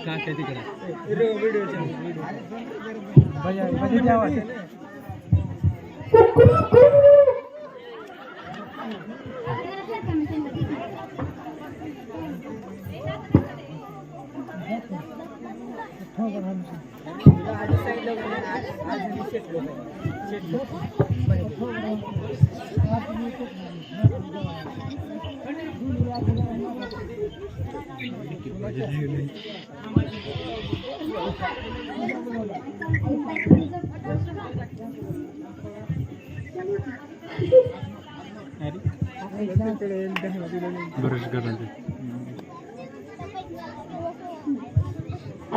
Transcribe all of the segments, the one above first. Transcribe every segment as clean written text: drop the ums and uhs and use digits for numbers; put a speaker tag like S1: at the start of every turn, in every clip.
S1: काय तिकडे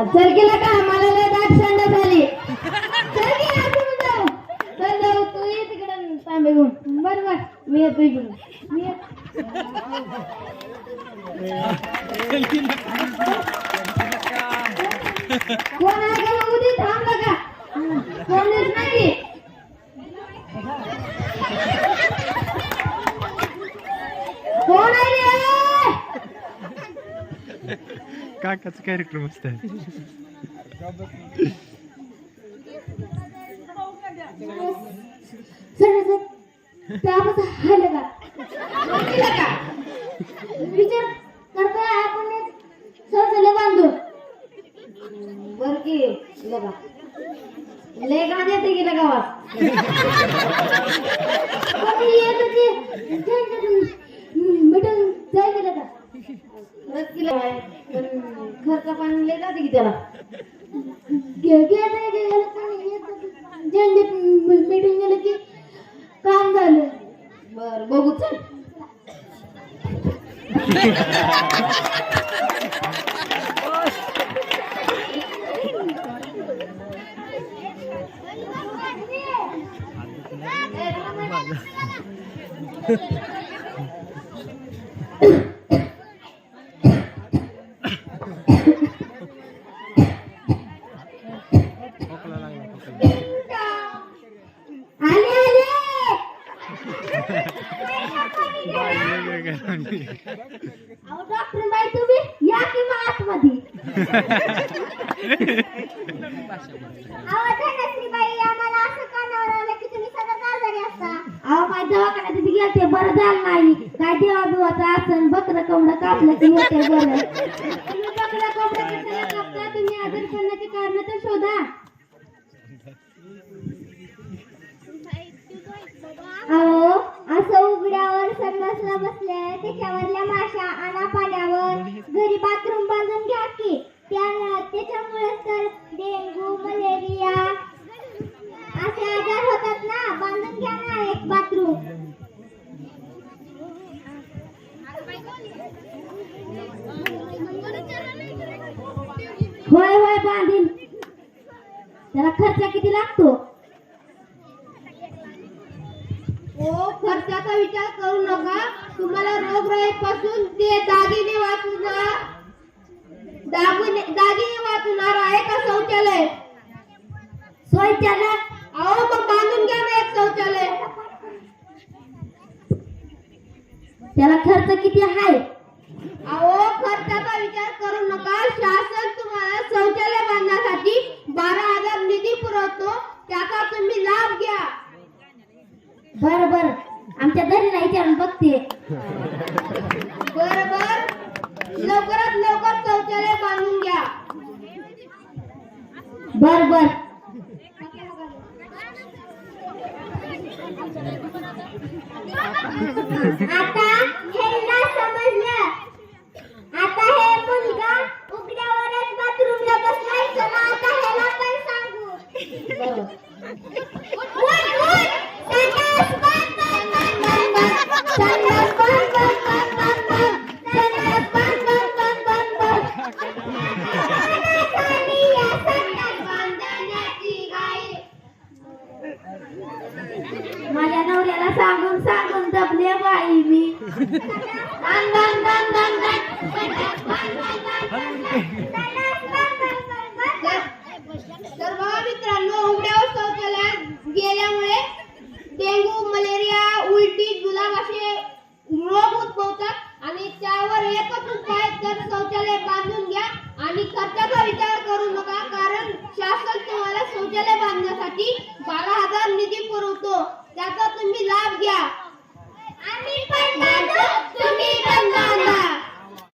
S2: चल गेला का मला लय दाट संड झाली चल गेला तुम्ही जाऊ चल जाऊ तू ये तिकडे तांबे घेऊन बरोबर मी येतो इकडून मी कोण आहे का उदी थांब बघा कोणच नाही कोण आहे रे
S1: काकाचा कॅरेक्टर मस्त आहे
S2: सर त्यापासून हायला का विचार करतोय आपण सहजले बांधून बर की लगा लय गा देते गेलं गावात भेटून जाय गेलं का खर्च पाणी लय जाते की त्याला झेंडीत मीटिंग गेलं की काम झालं बर बघू चल डॉक्टर बाई तुम्ही या की मग आतमध्ये बाई आम्हाला असं कानावर आलं की तुम्ही सगळं आजारी असता अहो माझ्या दवाखान्यात तिथे गेलते बरं झालं नाही काय देवा बिवाचं असं बकरं कोंबडं कापलं की होते बरं तुम्ही बकरं कोंबडं कशाला कापता तुम्ही आजारी पडण्याचे कारण तर शोधा अहो असं उघड्यावर संडासला बसले त्याच्यावरल्या माशा आणा पाण्यावर घरी बाथरूम बांधून घ्या की त्याच्यामुळे तर डेंग्यू मलेरिया असे आजार होतात ना बांधून घ्या ना एक बाथरूम होय होय बांधीन त्याला खर्च किती लागतो हो खर्चाचा विचार करू नका तुम्हाला रोगराईपासून ते दागिने वाचणार आहे का शौचालय शौचालय अहो मग बांधून घ्या ना एक शौचालय त्याला खर्च किती आहे अहो खर्चाचा विचार करू नका शासन तुम्हाला शौचालय बांधण्यासाठी 12,000 निधी पुरवतो त्याचा तुम्ही लाभ घ्या बर बर आमच्या घरी नाही विचारून बघते बर बर लवकरात लवकर शौचालय बांधून घ्या बर बर आता ह्यांना समजलं आता हे मुलगा उघड्यावरच बाथरूमला बसलाय चला आता ह्याला पण सांगू माझ्या नवऱ्याला सांगून सांगून दबले बाई मी शौचालय बांधण्यासाठी 12,000 निधी पुरवतो, त्याचा तुम्ही लाभ घ्या.